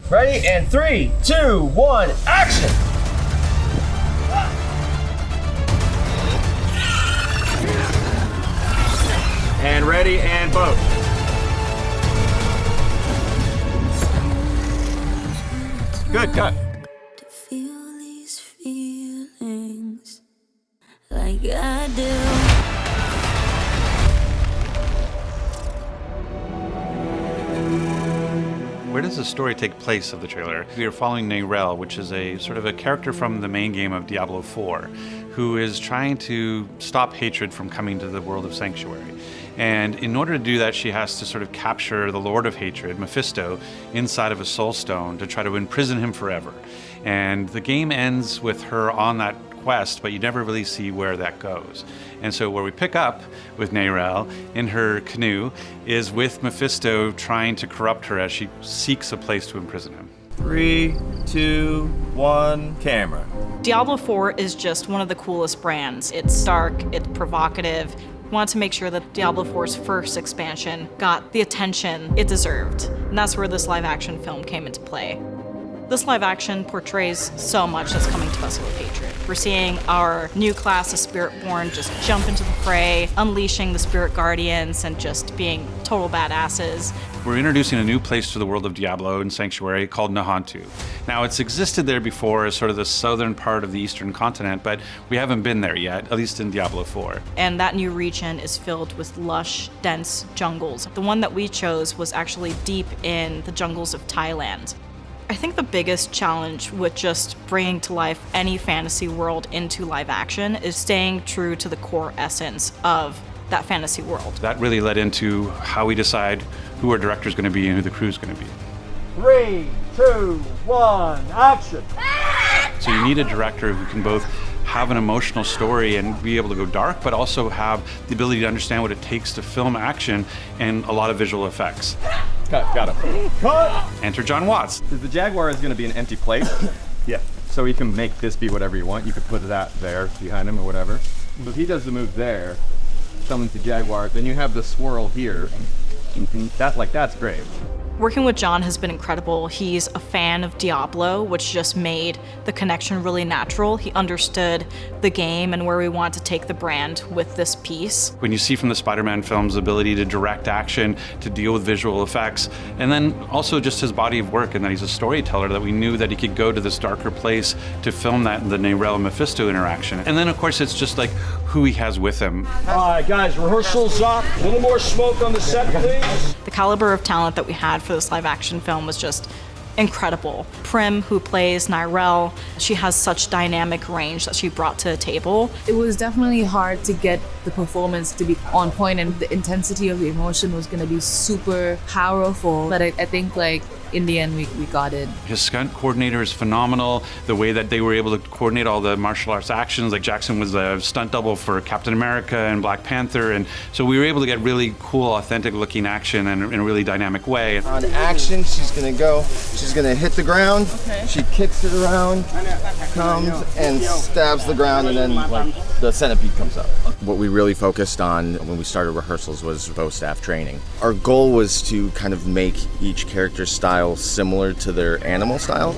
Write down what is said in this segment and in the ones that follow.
Ready? And 3, 2, 1, action! And ready, and boat. Good, cut. To feel these feelings like I do. Where does the story take place of the trailer? We are following Neyrelle, which is a sort of a character from the main game of Diablo 4, who is trying to stop hatred from coming to the world of Sanctuary. And in order to do that, she has to sort of capture the Lord of Hatred, Mephisto, inside of a soul stone to try to imprison him forever. And the game ends with her on that quest, but you never really see where that goes. And so where we pick up with Neyrelle in her canoe is with Mephisto trying to corrupt her as she seeks a place to imprison him. 3, 2, 1, camera. Diablo 4 is just one of the coolest brands. It's dark, it's provocative. We wanted to make sure that Diablo 4's first expansion got the attention it deserved. And that's where this live action film came into play. This live action portrays so much that's coming to us with hatred. We're seeing our new class of Spiritborn just jump into the fray, unleashing the Spirit Guardians and just being total badasses. We're introducing a new place to the world of Diablo and Sanctuary called Nahantu. Now, it's existed there before as sort of the southern part of the eastern continent, but we haven't been there yet, at least in Diablo 4. And that new region is filled with lush, dense jungles. The one that we chose was actually deep in the jungles of Thailand. I think the biggest challenge with just bringing to life any fantasy world into live action is staying true to the core essence of that fantasy world. That really led into how we decide who our director's going to be and who the crew's going to be. 3, 2, 1, action! So you need a director who can both have an emotional story and be able to go dark, but also have the ability to understand what it takes to film action and a lot of visual effects. Cut, got him. Cut! Enter Jon Watts. The Jaguar is going to be an empty plate. Yeah. So you can make this be whatever you want. You could put that there behind him or whatever. So if he does the move there, summons the Jaguar, then you have the swirl here. That's great. Working with Jon has been incredible. He's a fan of Diablo, which just made the connection really natural. He understood the game and where we want to take the brand with this piece. When you see from the Spider-Man films the ability to direct action, to deal with visual effects, and then also just his body of work and that he's a storyteller, that we knew that he could go to this darker place to film that the Neyrelle Mephisto interaction. And then of course it's just like who he has with him. All right, guys, rehearsal's up. A little more smoke on the set, please. The caliber of talent that we had for this live action film was just incredible. Prim, who plays Neyrelle, she has such dynamic range that she brought to the table. It was definitely hard to get the performance to be on point, and the intensity of the emotion was going to be super powerful. But I think like in the end, we got it. His stunt coordinator is phenomenal. The way that they were able to coordinate all the martial arts actions, like Jackson was a stunt double for Captain America and Black Panther, and so we were able to get really cool, authentic looking action in a really dynamic way. On action, she's gonna hit the ground, she kicks it around, comes and stabs the ground, and then like the centipede comes up. What we really focused on when we started rehearsals was bow staff training. Our goal was to kind of make each character's style similar to their animal style.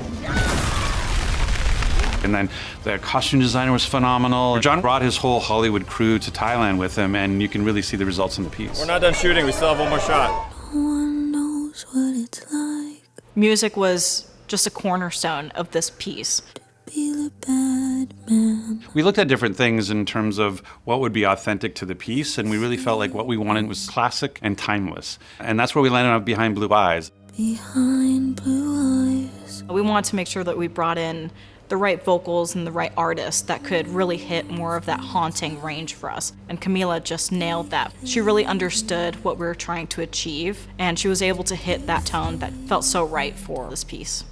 And then the costume designer was phenomenal. Jon brought his whole Hollywood crew to Thailand with him, and you can really see the results in the piece. We're not done shooting, we still have one more shot. No one knows what it's like Music was just a cornerstone of this piece. to be the bad man. We looked at different things in terms of what would be authentic to the piece, and we really felt like what we wanted was classic and timeless. And that's where we landed on Behind Blue Eyes. Behind blue eyes. We wanted to make sure that we brought in the right vocals and the right artists that could really hit more of that haunting range for us. And Camila just nailed that. She really understood what we were trying to achieve, and she was able to hit that tone that felt so right for this piece.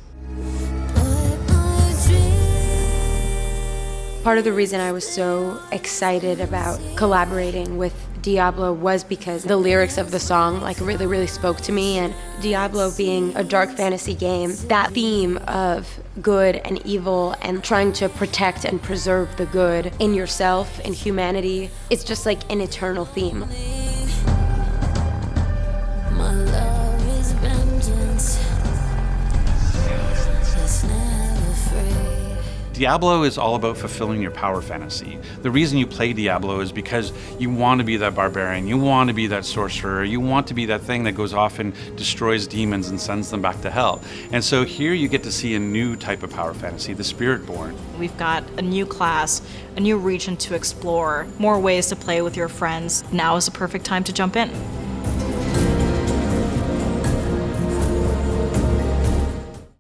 Part of the reason I was so excited about collaborating with Diablo was because the lyrics of the song really spoke to me, and Diablo being a dark fantasy game, that theme of good and evil and trying to protect and preserve the good in yourself and humanity, it's just like an eternal theme. My love is vengeance. Diablo is all about fulfilling your power fantasy. The reason you play Diablo is because you want to be that barbarian, you want to be that sorcerer, you want to be that thing that goes off and destroys demons and sends them back to hell. And so here you get to see a new type of power fantasy, the Spiritborn. We've got a new class, a new region to explore, more ways to play with your friends. Now is the perfect time to jump in.